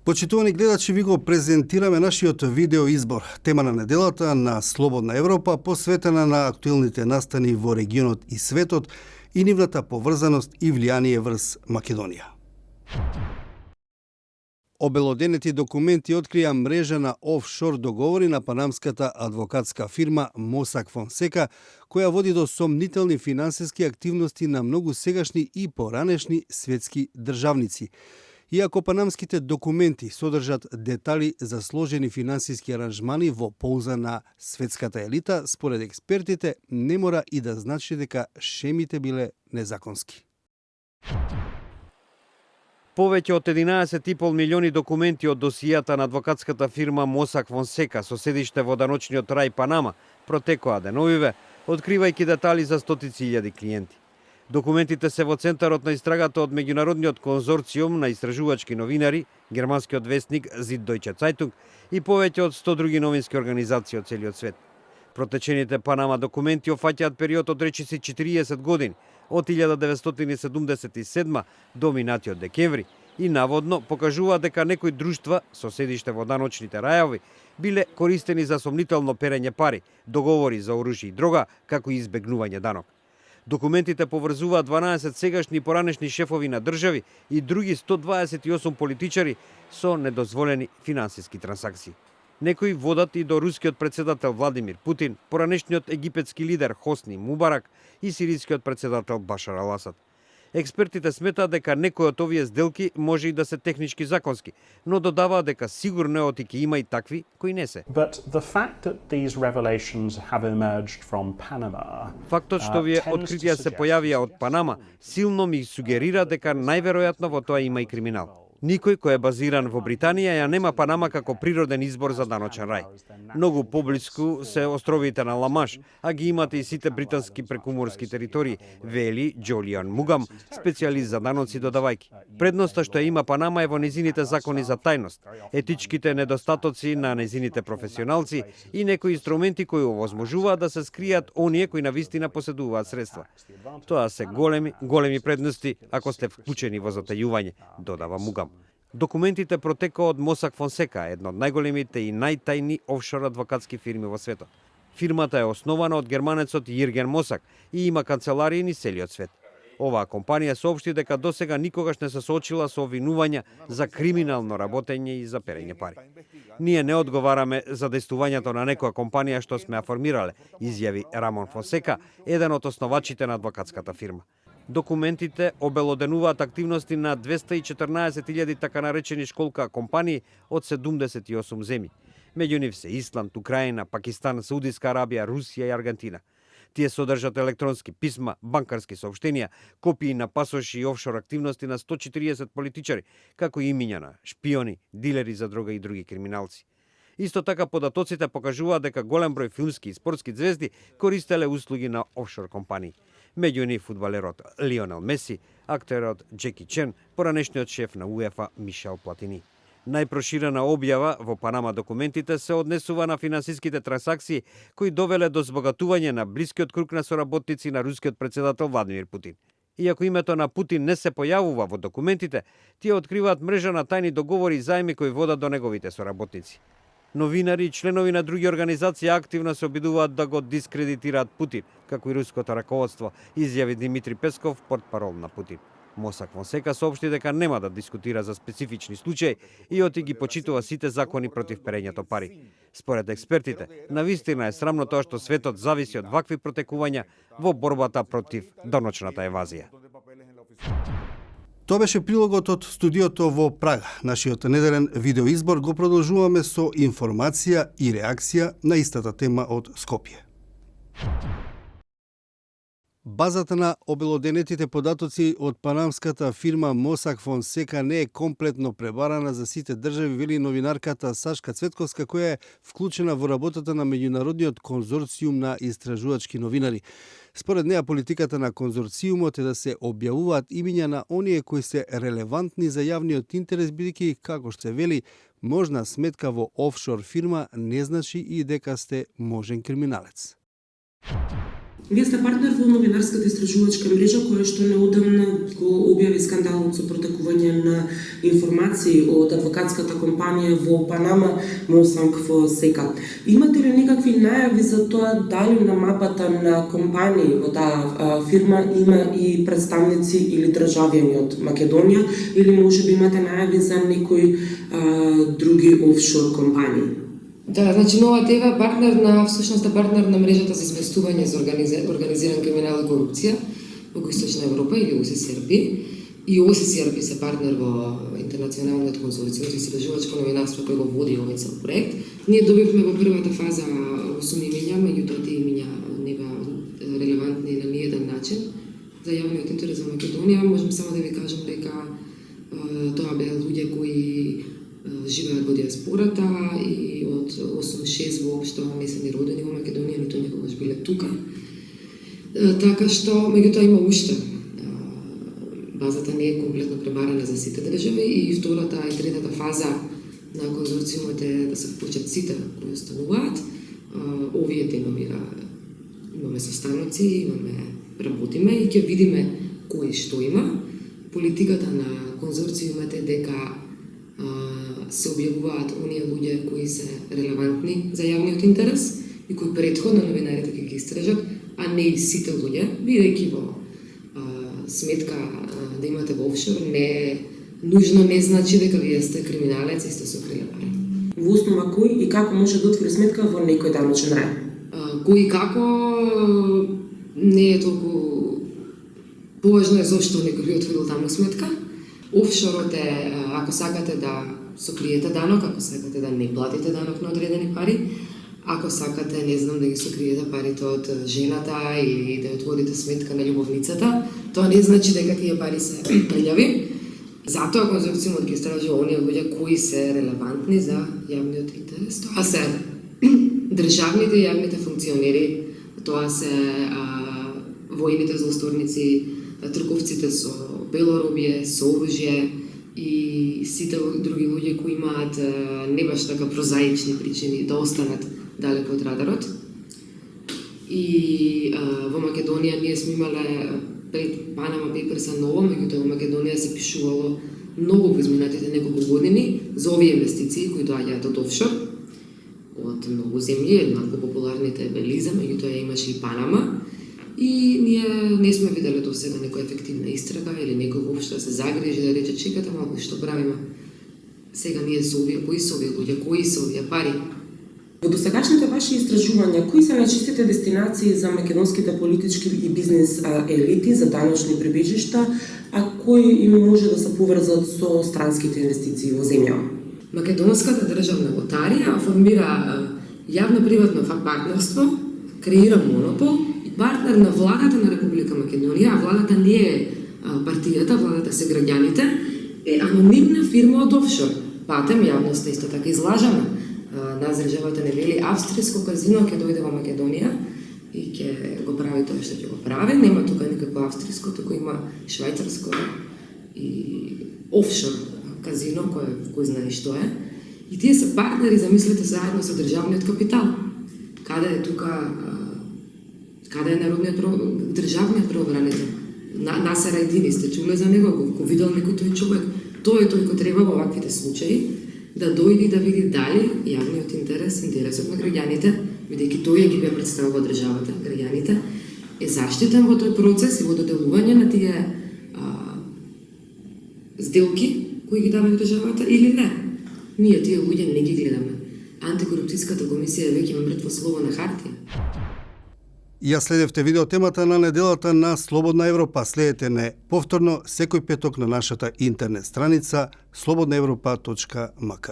Почитувани гледачи, ви го презентираме нашиот видео избор. Тема на неделата на Слободна Европа, посветена на актуелните настани во регионот и светот и нивната поврзаност и влијание врз Македонија. Обелоденети документи открија мрежа на офшор договори на панамската адвокатска фирма Mossack Fonseca, која води до сомнителни финансиски активности на многу сегашни и поранешни светски државници. Иако панамските документи содржат детали за сложени финансиски аранжмани во полза на светската елита, според експертите не мора и да значи дека шемите биле незаконски. Повеќе од 11,5 милиони документи од досијата на адвокатската фирма Mossack Fonseca со седиште во даночниот рај Панама протекоа деновиве, откривајќи детали за стотици илјади клиенти. Документите се во центарот на истрагата од меѓународниот конзорциум на истражувачки новинари, германскиот вестник Süddeutsche Zeitung и повеќе од 100 други новински организации од целиот свет. Протечените Панама документи офаќаат период од речиси 40 години, од 1977 до минатиот декември, и наводно покажуваат дека некои друштва со седиште во даночните рајови биле користени за сомнително перење пари, договори за оружје и дрога, како и избегнување данок. Документите поврзуваат 12 сегашни и поранешни шефови на држави и други 128 политичари со недозволени финансиски трансакции. Некои водат и до рускиот председател Владимир Путин, поранешниот египетски лидер Хосни Мубарак и сирискиот председател Башар Ал-Асад. Експертите сметаат дека некои од овие сделки може и да се технички законски, но додаваат дека сигурно е оти ќе има и такви кои не се. Фактот што овие откритија се појавија од Панама силно ми сугерира дека најверојатно во тоа има и криминал. Никој кој е базиран во Британија ја нема Панама како природен избор за даночен рај. Многу поблиску се островите на Ла-Маш, а ги имате и сите британски прекуморски територии, вели Џолијан Мугам, специјалист за даноци, додавајќи. Предноста што ја има Панама е во незините закони за тајност, етичките недостатоци на незините професионалци и некои инструменти кои овозможуваат да се скријат оние кои навистина поседуваат средства. Тоа се големи предности ако сте вклучени во затајување, додава Мугам. Документите протекоа од Mossack Fonseca, една од најголемите и најтајни офшор адвокатски фирми во светот. Фирмата е основана од германецот Јирген Мосак и има канцеларии низ целиот свет. Оваа компанија соопшти дека досега никогаш не се соочила со обвинувања за криминално работење и за перење пари. Ние не одговараме за действувањето на некоја компанија што сме ја формирале, изјави Рамон Фонсека, еден од основачите на адвокатската фирма. Документите обелоденуваат активности на 214.000 така наречени школка компании од 78 земји. Меѓу нив се Исланд, Украина, Пакистан, Саудиска Арабија, Русија и Аргентина. Тие содржат електронски писма, банкарски соопштенија, копии на пасоши и офшор активности на 140 политичари, како и имиња на шпиони, дилери за дрога и други криминалци. Исто така податоците покажуваат дека голем број филмски и спортски звезди користеле услуги на офшор компании. Меѓу нив фудбалерот Лионел Меси, актерот Джеки Чен, поранешниот шеф на УЕФА Мишел Платини. Најпроширена објава во Панама документите се однесува на финансиските трансакции кои довеле до збогатување на блискиот круг на соработници на рускиот председател Владимир Путин. Иако името на Путин не се појавува во документите, тие откриваат мрежа на тајни договори и заеми кои водат до неговите соработници. Новинари и членови на други организации активно се обидуваат да го дискредитираат Путин, како и руското раководство, изјави Димитри Песков, портпарол на Путин. Mossack Fonseca соопшти дека нема да дискутира за специфични случаи и оти ги почитува сите закони против перењето пари. Според експертите, навистина е срамно тоа што светот зависи од вакви протекувања во борбата против даночната евазија. Тоа беше прилогот од студиото во Прага. Нашиот неделен видеоизбор го продолжуваме со информација и реакција на истата тема од Скопје. Базата на обелоденетите податоци од панамската фирма Mossack Fonseca не е комплетно пребарана за сите држави, вели новинарката Сашка Цветковска, која е вклучена во работата на меѓународниот конзорциум на истражувачки новинари. Според неа, политиката на конзорциумот е да се објавуваат имиња на оние кои се релевантни за јавниот интерес, бидејќи, како што се вели, можна сметка во офшор фирма не значи и дека сте можен криминалец. Вие сте партнер во новинарската истражувачка мрежа која што неодамна го објави скандалот со протекување на информации од адвокатската компанија во Панама Mossack Fonseca. Имате ли некакви најави за тоа дали на мапата на компании во таа фирма има и представници или државјани од Македонија, или можеби имате најави за некои други офшор компании? Да, значи Нова ТВ е всушност партнер на мрежата за известување за организиран криминал и корупција во Југоисточна Европа или ОССРБ. И ОССРБ се партнер во интернационалниот конзорциум за истражувачко новинарство кој го води овој цел проект. Ние добивме во првата фаза 8 имиња, меѓутоа тие имиња не беа релевантни на ниеден начин за јавниот интерес за Македонија. Можам само да ви кажам дека тоа беа луѓе кои живеат во диаспората и од 86 воопшто не се ни родени во Македонија, ниту никогаш биле тука. Така што, меѓутоа има уште. Базата не е комплетно пребарена за сите држави и втората и третата фаза на конзорциумот е да се вклучат сите кои остануваат. Овие денови имаме состаноци, имаме работиме и ќе видиме кој што има. Политиката на конзорциумот е дека се објавуваат оние луѓе кои се релевантни за јавниот интерес и кои претходно новинарите ќе ги истражат, а не и сите луѓе, бидејќи во сметка да имате во офшор не нужно не значи дека вие сте криминалец и сте сокрили пари. Во основа кој и како може да отвори сметка во некој даночен рај? Кој и како не е толку поважно е зошто некој би отворил таму сметка. Офшорот е ако сакате да сокриете данок, ако сакате да не платите данок на одредени пари, ако сакате, не знам, да ги сокриете парите од жената или да отворите сметка на љубовницата, тоа не значи дека тие пари се прљави. Затоа конзорциумот ги истражува оние луѓе кои се релевантни за јавниот интерес. Тоа се државните и јавните функционери, тоа се војните злосторници, трговците со белоробје, со оружје и сите други луѓе кои имаат не баш така прозаични причини да останат далеко од радарот. И во Македонија ние сме имале пред Панама Пейперса ново, меѓутоа во Македонија се пишувало многу во изминатите неколку години за овие инвестиции кои доаѓаат од офшор, од многу земји, една од популарните е Белиза, меѓутоа имаше и Панама. И ние не сме виделе до сега некоја ефективна истрага или некој воопшто да се загрижи да рече чекате малку што правиме. Сега ние со овие, кои се овие луѓе, кои се овие пари? Во досегашните ваши истражувања, кои се најчистите дестинации за македонските политички и бизнес елити за даночни прибежишта, а кои им може да се поврзат со странските инвестиции во земја? Македонската државна лотарија формира јавно-приватно партнерство, креира монопол и партнер на владата на Република Македонија, а владата не е партијата, владата се граѓаните, е анонимна фирма од офшор. Патем јавноста исто така излажана. Нас државата не вели австријско казино ќе дојде во Македонија и ќе го прави тоа што ќе го прави. Нема тука никакво австријско, туку има швајцарско и офшор казино кој знае што е. И тие се партнери, замислете, заедно со државниот капитал. Каде е тука, каде е државниот правобранител? Насер Ајдини, сте чуле за него, го видел некој тој човек. Тој е тој кој треба во ваквите случаи да дојде да види дали јавниот интерес, интересот на граѓаните, бидејќи тој ги бе представува државата, граѓаните, е заштитен во тој процес и во доделување на тие сделки кои ги дава државата или не. Ние тие луѓе не ги гледаме. Антикорупцијската комисија е веќе мртво слово на хартија. Ја следевте видеотемата на неделата на Слободна Европа. Следете не повторно секој петок на нашата интернет страница slobodnaevropa.mk.